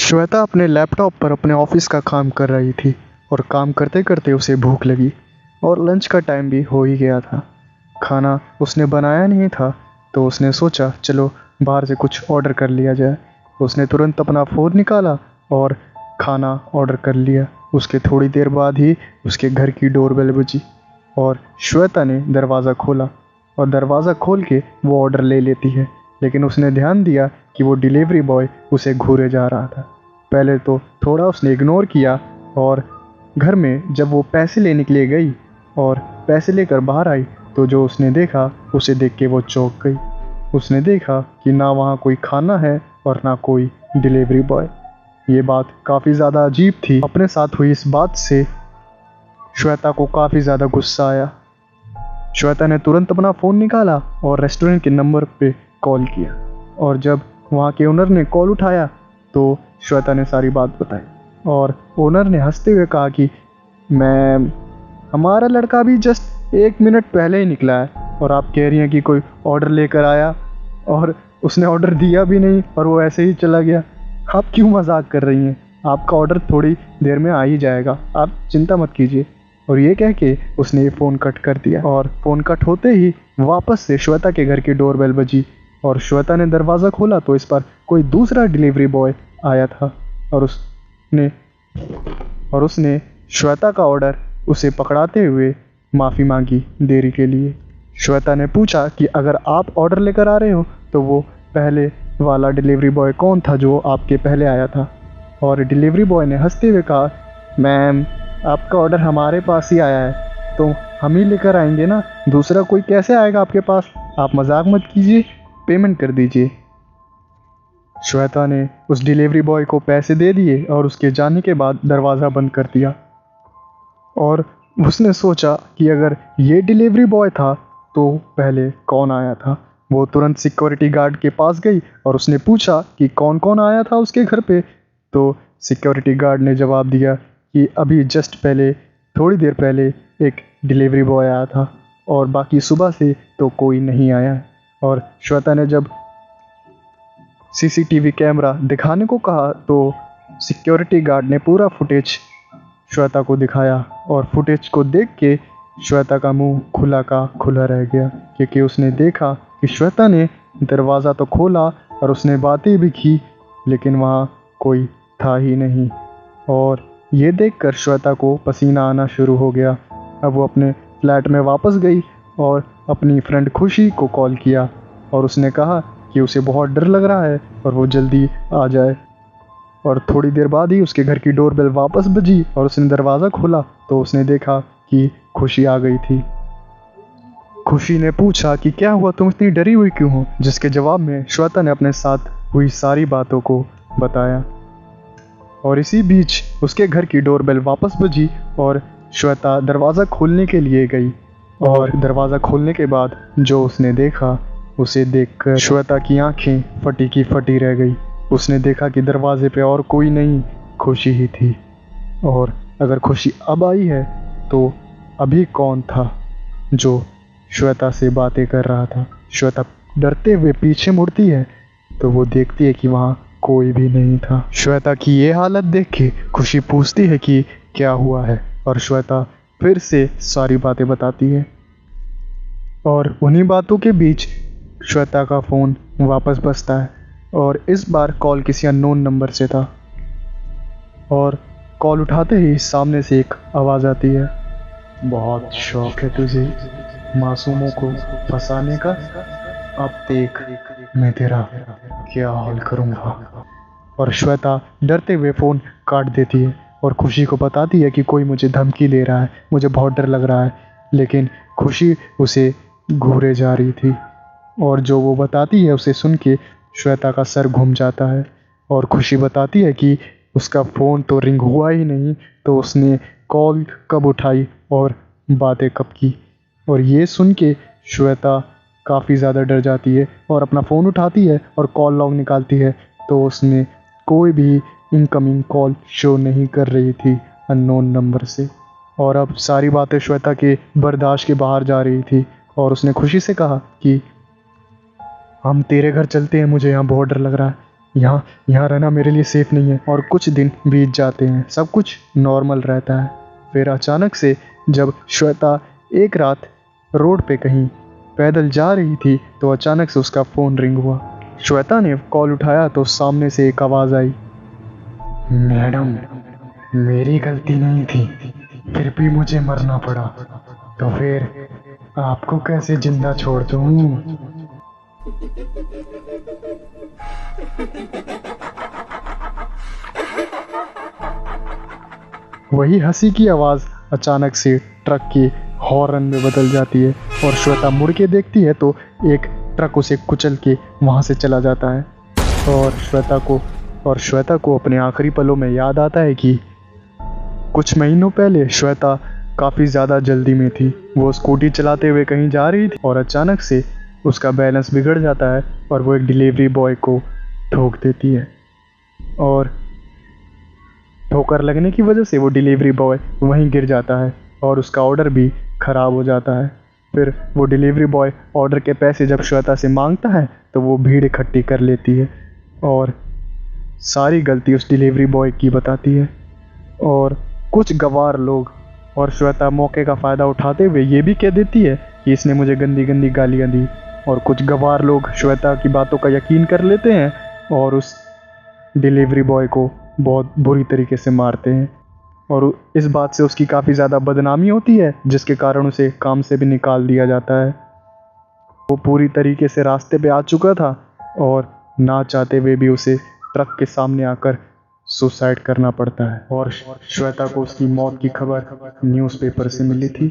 श्वेता अपने लैपटॉप पर अपने ऑफिस का काम कर रही थी और काम करते करते उसे भूख लगी और लंच का टाइम भी हो ही गया था। खाना उसने बनाया नहीं था तो उसने सोचा चलो बाहर से कुछ ऑर्डर कर लिया जाए। उसने तुरंत अपना फ़ोन निकाला और खाना ऑर्डर कर लिया। उसके थोड़ी देर बाद ही उसके घर की डोरबेल बजी और श्वेता ने दरवाज़ा खोला और दरवाज़ा खोल के वो ऑर्डर ले लेती है, लेकिन उसने ध्यान दिया कि वो डिलीवरी बॉय उसे घूरे जा रहा था। पहले तो थोड़ा उसने इग्नोर किया और घर में जब वो पैसे लेने के लिए गई और पैसे लेकर बाहर आई तो जो उसने देखा उसे देख के वो चौंक गई। उसने देखा कि ना वहाँ कोई खाना है और ना कोई डिलीवरी बॉय। ये बात काफ़ी ज़्यादा अजीब थी। अपने साथ हुई इस बात से श्वेता को काफ़ी ज़्यादा गुस्सा आया। श्वेता ने तुरंत अपना फ़ोन निकाला और रेस्टोरेंट के नंबर पे कॉल किया और जब वहाँ के ओनर ने कॉल उठाया तो श्वेता ने सारी बात बताई और ओनर ने हंसते हुए कहा कि मैम, हमारा लड़का भी जस्ट 1 मिनट पहले ही निकला है और आप कह रही हैं कि कोई ऑर्डर लेकर आया और उसने ऑर्डर दिया भी नहीं और वो ऐसे ही चला गया। आप क्यों मजाक कर रही हैं? आपका ऑर्डर थोड़ी देर में आ ही जाएगा, आप चिंता मत कीजिए। और ये कह के उसने ये फ़ोन कट कर दिया और फ़ोन कट होते ही वापस से श्वेता के घर की डोरबेल बजी और श्वेता ने दरवाज़ा खोला तो इस पर कोई दूसरा डिलीवरी बॉय आया था और उसने श्वेता का ऑर्डर उसे पकड़ाते हुए माफ़ी मांगी देरी के लिए। श्वेता ने पूछा कि अगर आप ऑर्डर लेकर आ रहे हो तो वो पहले वाला डिलीवरी बॉय कौन था जो आपके पहले आया था। और डिलीवरी बॉय ने हंसते हुए कहा, मैम, आपका ऑर्डर हमारे पास ही आया है तो हम ही लेकर आएंगे ना, दूसरा कोई कैसे आएगा आपके पास? आप मजाक मत कीजिए, पेमेंट कर दीजिए। श्वेता ने उस डिलीवरी बॉय को पैसे दे दिए और उसके जाने के बाद दरवाज़ा बंद कर दिया और उसने सोचा कि अगर ये डिलीवरी बॉय था तो पहले कौन आया था। वो तुरंत सिक्योरिटी गार्ड के पास गई और उसने पूछा कि कौन कौन आया था उसके घर पे। तो सिक्योरिटी गार्ड ने जवाब दिया कि अभी जस्ट पहले, थोड़ी देर पहले एक डिलीवरी बॉय आया था और बाकी सुबह से तो कोई नहीं आया है। और श्वेता ने जब सीसीटीवी कैमरा दिखाने को कहा तो सिक्योरिटी गार्ड ने पूरा फुटेज श्वेता को दिखाया और फुटेज को देख के श्वेता का मुंह खुला का खुला रह गया, क्योंकि उसने देखा कि श्वेता ने दरवाज़ा तो खोला और उसने बातें भी की लेकिन वहाँ कोई था ही नहीं। और ये देखकर श्वेता को पसीना आना शुरू हो गया। अब वो अपने फ्लैट में वापस गई और अपनी फ्रेंड खुशी को कॉल किया और उसने कहा कि उसे बहुत डर लग रहा है और वो जल्दी आ जाए। और थोड़ी देर बाद ही उसके घर की डोरबेल वापस बजी और उसने दरवाज़ा खोला तो उसने देखा कि खुशी आ गई थी। खुशी ने पूछा कि क्या हुआ, तुम इतनी डरी हुई क्यों हो? जिसके जवाब में श्वेता ने अपने साथ हुई सारी बातों को बताया। और इसी बीच उसके घर की डोरबेल वापस बजी और श्वेता दरवाज़ा खोलने के लिए गई और दरवाज़ा खोलने के बाद जो उसने देखा उसे देखकर श्वेता की आंखें फटी की फटी रह गई। उसने देखा कि दरवाजे पे और कोई नहीं, खुशी ही थी। और अगर खुशी अब आई है तो अभी कौन था जो श्वेता से बातें कर रहा था? श्वेता डरते हुए पीछे मुड़ती है तो वो देखती है कि वहाँ कोई भी नहीं था। श्वेता की ये हालत देख के खुशी पूछती है कि क्या हुआ है और श्वेता फिर से सारी बातें बताती है। और उन्हीं बातों के बीच श्वेता का फ़ोन वापस बजता है और इस बार कॉल किसी अननोन नंबर से था। और कॉल उठाते ही सामने से एक आवाज़ आती है, बहुत शौक है तुझे मासूमों को फंसाने का, अब देख मैं तेरा क्या हाल करूँगा। और श्वेता डरते हुए फ़ोन काट देती है और खुशी को बताती है कि कोई मुझे धमकी दे रहा है, मुझे बहुत डर लग रहा है। लेकिन खुशी उसे घूरे जा रही थी और जो वो बताती है उसे सुन के श्वेता का सर घूम जाता है। और खुशी बताती है कि उसका फ़ोन तो रिंग हुआ ही नहीं तो उसने कॉल कब उठाई और बातें कब की। और ये सुन के श्वेता काफ़ी ज़्यादा डर जाती है और अपना फ़ोन उठाती है और कॉल लॉग निकालती है तो उसमें कोई भी इनकमिंग कॉल शो नहीं कर रही थी अननोन नंबर से। और अब सारी बातें श्वेता के बर्दाश्त के बाहर जा रही थी और उसने खुशी से कहा कि हम तेरे घर चलते हैं, मुझे यहाँ बहुत डर लग रहा है। यहाँ यहाँ रहना मेरे लिए सेफ नहीं है। और कुछ दिन बीत जाते हैं, सब कुछ नॉर्मल रहता है। फिर अचानक से जब श्वेता एक रात रोड पे कहीं पैदल जा रही थी तो अचानक से उसका फ़ोन रिंग हुआ। श्वेता ने कॉल उठाया तो सामने से एक आवाज़ आई, मैडम मेरी गलती नहीं थी, फिर भी मुझे मरना पड़ा, तो फिर आपको कैसे जिंदा छोड़ दूँ। वही हंसी की आवाज़ अचानक से ट्रक के हॉर्न में बदल जाती है और श्वेता मुड़ के देखती है तो एक ट्रक उसे कुचल के वहाँ से चला जाता है। और श्वेता को अपने आखिरी पलों में याद आता है कि कुछ महीनों पहले श्वेता काफ़ी ज़्यादा जल्दी में थी। वो स्कूटी चलाते हुए कहीं जा रही थी और अचानक से उसका बैलेंस बिगड़ जाता है और वो एक डिलीवरी बॉय को ठोक देती है और ठोकर लगने की वजह से वो डिलीवरी बॉय वहीं गिर जाता है और उसका ऑर्डर भी ख़राब हो जाता है। फिर वो डिलीवरी बॉय ऑर्डर के पैसे जब श्वेता से मांगता है तो वो भीड़ इकट्ठी कर लेती है और सारी गलती उस डिलीवरी बॉय की बताती है। और कुछ गवार लोग और श्वेता मौके का फ़ायदा उठाते हुए ये भी कह देती है कि इसने मुझे गंदी गंदी गालियाँ दी। और कुछ गवार लोग श्वेता की बातों का यकीन कर लेते हैं और उस डिलीवरी बॉय को बहुत बुरी तरीके से मारते हैं और इस बात से उसकी काफ़ी ज़्यादा बदनामी होती है, जिसके कारण उसे काम से भी निकाल दिया जाता है। वो पूरी तरीके से रास्ते पे आ चुका था और ना चाहते हुए भी उसे ट्रक के सामने आकर सुसाइड करना पड़ता है और श्वेता को उसकी मौत की खबर न्यूज़पेपर से मिली थी।